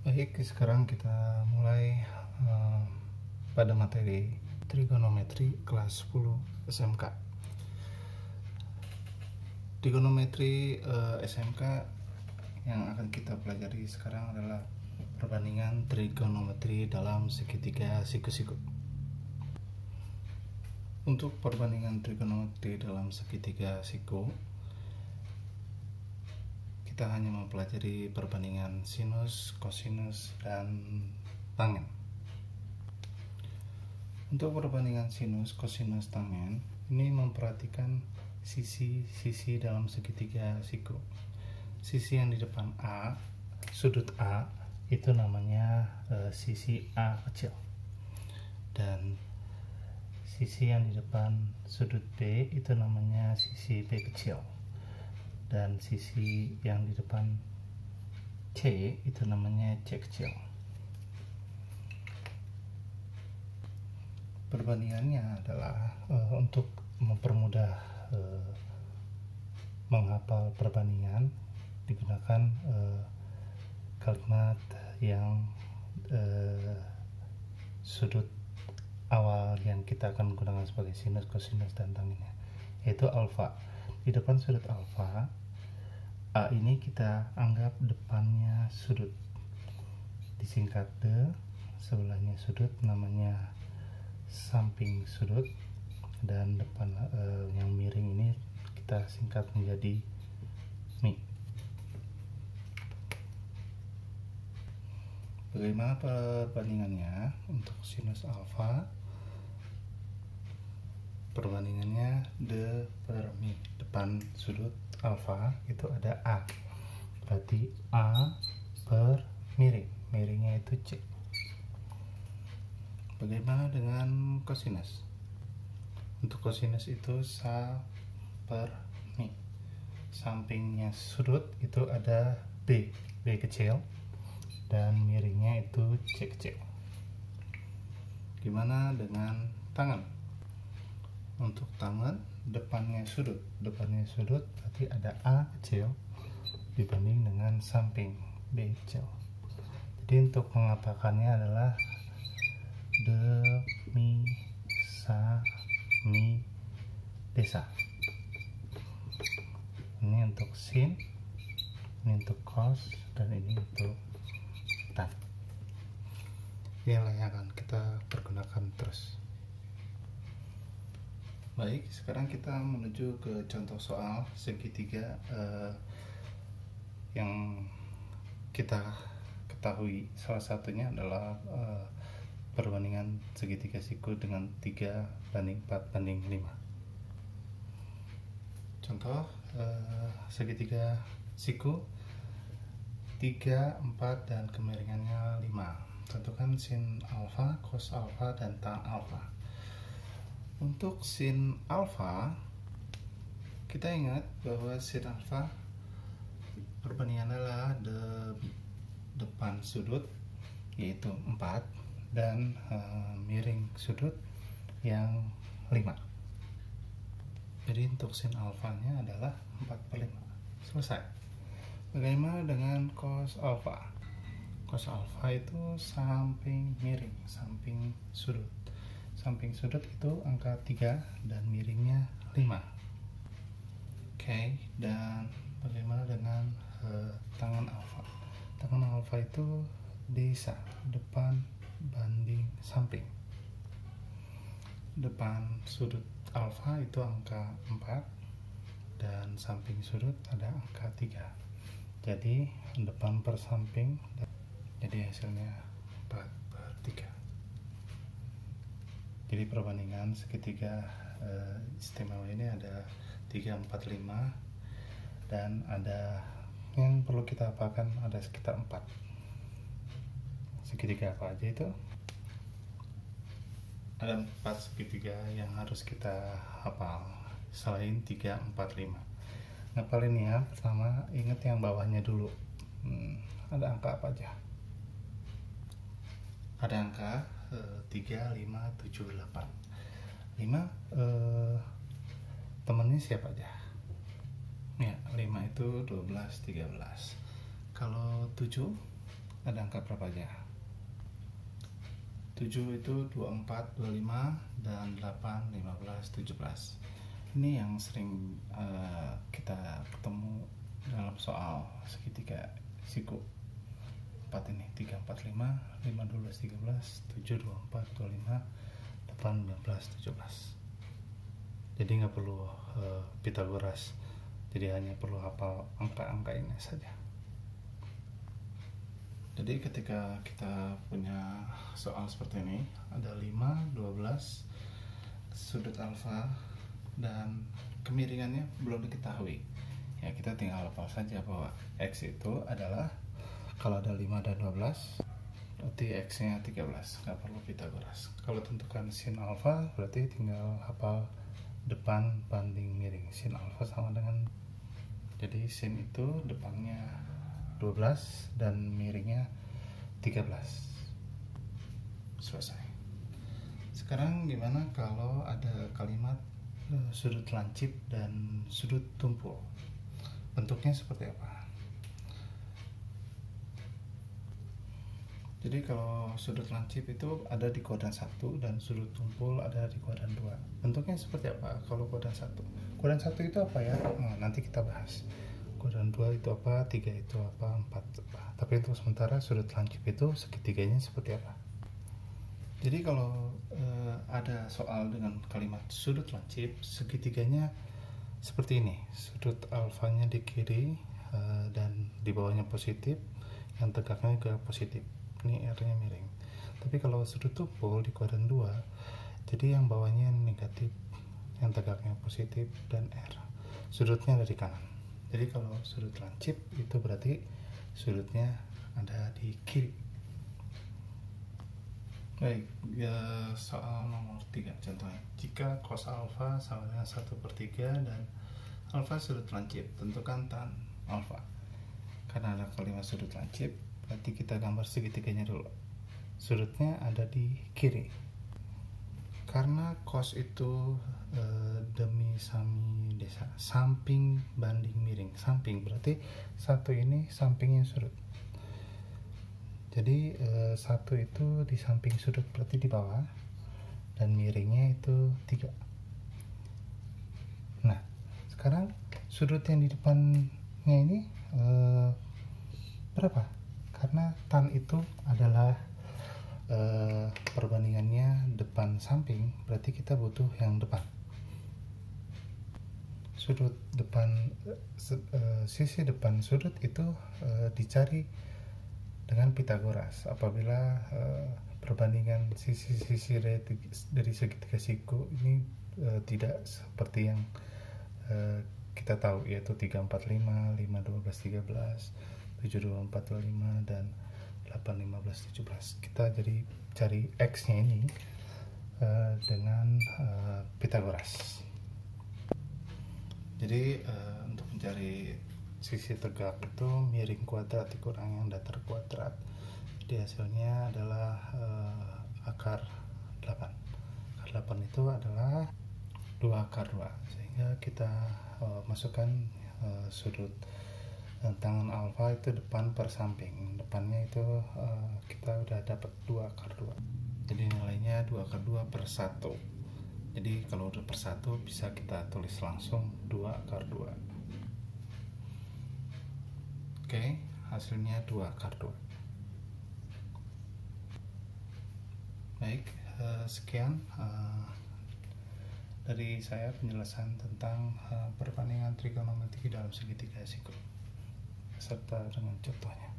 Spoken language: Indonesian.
Baik, sekarang kita mulai pada materi trigonometri kelas 10 SMK. Trigonometri SMK yang akan kita pelajari sekarang adalah perbandingan trigonometri dalam segitiga siku-siku. Untuk perbandingan trigonometri dalam segitiga siku, kita hanya mempelajari perbandingan sinus, kosinus, dan tangen. Untuk perbandingan sinus, kosinus, tangen, ini memperhatikan sisi-sisi dalam segitiga siku. Sisi yang di depan A, sudut A, itu namanya sisi A kecil. Dan sisi yang di depan sudut B itu namanya sisi B kecil. Dan sisi yang di depan C itu namanya C kecil. Perbandingannya adalah untuk mempermudah menghafal perbandingan digunakan kalimat yang sudut awal yang kita akan gunakan sebagai sinus, kosinus, dan tangennya, yaitu alfa. Di depan sudut alfa A ini kita anggap depannya sudut, disingkat D, sebelahnya sudut namanya samping sudut, dan depan yang miring ini kita singkat menjadi mi. Bagaimana perbandingannya untuk sinus alfa? Perbandingannya D per mi. Depan sudut alfa itu ada A, berarti A per miring, miringnya itu C. Bagaimana dengan kosinus? Untuk kosinus itu sa per mi. Sampingnya sudut itu ada B, B kecil, dan miringnya itu C kecil. Gimana dengan tangan? Untuk tangan, depannya sudut berarti ada A kecil dibanding dengan samping B kecil. Jadi untuk mengatakannya adalah D, mi, sa, mi, desa. Ini untuk sin, ini untuk cos, dan ini untuk tan. Inilah yang akan kita pergunakan terus. Baik, sekarang kita menuju ke contoh soal segitiga yang kita ketahui salah satunya adalah perbandingan segitiga siku dengan 3:4:5. Contoh segitiga siku 3, 4, dan kemiringannya 5. Tentukan sin alfa, cos alfa, dan tan alfa. Untuk sin alfa, kita ingat bahwa sin alfa perbandingannya adalah depan sudut yaitu 4 dan miring sudut yang 5. Jadi untuk sin alfanya adalah 4/5. Selesai. Bagaimana dengan cos alfa? Cos alfa itu samping miring, samping sudut. Samping sudut itu angka 3 dan miringnya 5. Oke, dan bagaimana dengan tangan alfa? Tangan alfa itu desa, depan banding samping. Depan sudut alfa itu angka 4 dan samping sudut ada angka 3. Jadi depan per samping, jadi hasilnya 4/3. Jadi perbandingan segitiga istimewa ini ada 3, 4, 5, dan ada yang perlu kita hafalkan ada sekitar 4. Segitiga apa aja itu? Ada 4 segitiga yang harus kita hafal selain 3, 4, 5. Ngapalin ya, pertama ingat yang bawahnya dulu. Ada angka apa aja? Ada angka 3, 5, 7, 8. 5 temennya siapa aja? Ya, 5 itu 12, 13. Kalau 7 ada angka berapa aja? 7 itu 24, 25, dan 8, 15, 17. Ini yang sering kita ketemu dalam soal segitiga siku. 4 ini 3, 4, 5, 5, 12, 13, 7, 24, 25, 8, 19, 17. Jadi nggak perlu Pitagoras, jadi hanya perlu hafal angka-angka ini saja. Jadi ketika kita punya soal seperti ini, ada 5, 12, sudut alfa dan kemiringannya belum diketahui. Ya, kita tinggal hafal saja bahwa X itu adalah, kalau ada 5 dan 12 berarti X nya 13, nggak perlu Pitagoras. Kalau tentukan sin alfa berarti tinggal hafal depan banding miring. Sin alfa sama dengan, jadi sin itu depannya 12 dan miringnya 13. Selesai. Sekarang gimana kalau ada kalimat sudut lancip dan sudut tumpul? Bentuknya seperti apa? Jadi kalau sudut lancip itu ada di kuadran 1 dan sudut tumpul ada di kuadran 2. Bentuknya seperti apa kalau kuadran 1? Kuadran 1 itu apa ya? Nah, nanti kita bahas. Kuadran 2 itu apa, 3 itu apa, 4 apa. Tapi untuk sementara sudut lancip itu segitiganya seperti apa. Jadi kalau ada soal dengan kalimat sudut lancip, segitiganya seperti ini. Sudut alfanya di kiri dan di bawahnya positif, yang tegaknya juga positif. Ini R-nya miring. Tapi kalau sudut tumpul di kuadran 2, jadi yang bawahnya negatif, yang tegaknya positif, dan R. Sudutnya ada di kanan. Jadi kalau sudut lancip itu berarti sudutnya ada di kiri. Baik, ya, soal nomor 3 contohnya. Jika cos alfa sama dengan 1/3 dan alfa sudut lancip, tentukan tan alfa. Karena ada kalimat sudut lancip, berarti kita gambar segitiganya dulu. Sudutnya ada di kiri. Karena cos itu demi sami desa, samping banding miring. Samping berarti satu ini sampingnya sudut. Jadi satu itu di samping sudut berarti di bawah, dan miringnya itu 3. Nah, sekarang sudut yang di depannya ini berapa? Karena tan itu adalah perbandingannya depan samping, berarti kita butuh yang depan. Sudut depan, sisi depan sudut itu dicari dengan Pitagoras apabila perbandingan sisi-sisi dari segitiga siku ini tidak seperti yang kita tahu, yaitu 3, 4, 5, 5, 12, 13, 7, 24, 25, dan 8, 15, 17. Kita jadi cari X nya ini dengan Pitagoras. Jadi untuk mencari sisi tegak itu miring kuadrat dikurang yang datar kuadrat. Jadi hasilnya adalah akar 8. Akar 8 itu adalah 2 akar 2. Sehingga kita masukkan sudut tangan alfa itu depan per samping. Depannya itu kita udah dapat 2 akar 2. Jadi nilainya 2 akar 2 per 1. Jadi kalau udah per 1 bisa kita tulis langsung 2 akar 2. Oke, hasilnya 2 akar 2. Baik, sekian dari saya penjelasan tentang perbandingan trigonometri dalam segitiga siku, serta dengan contohnya.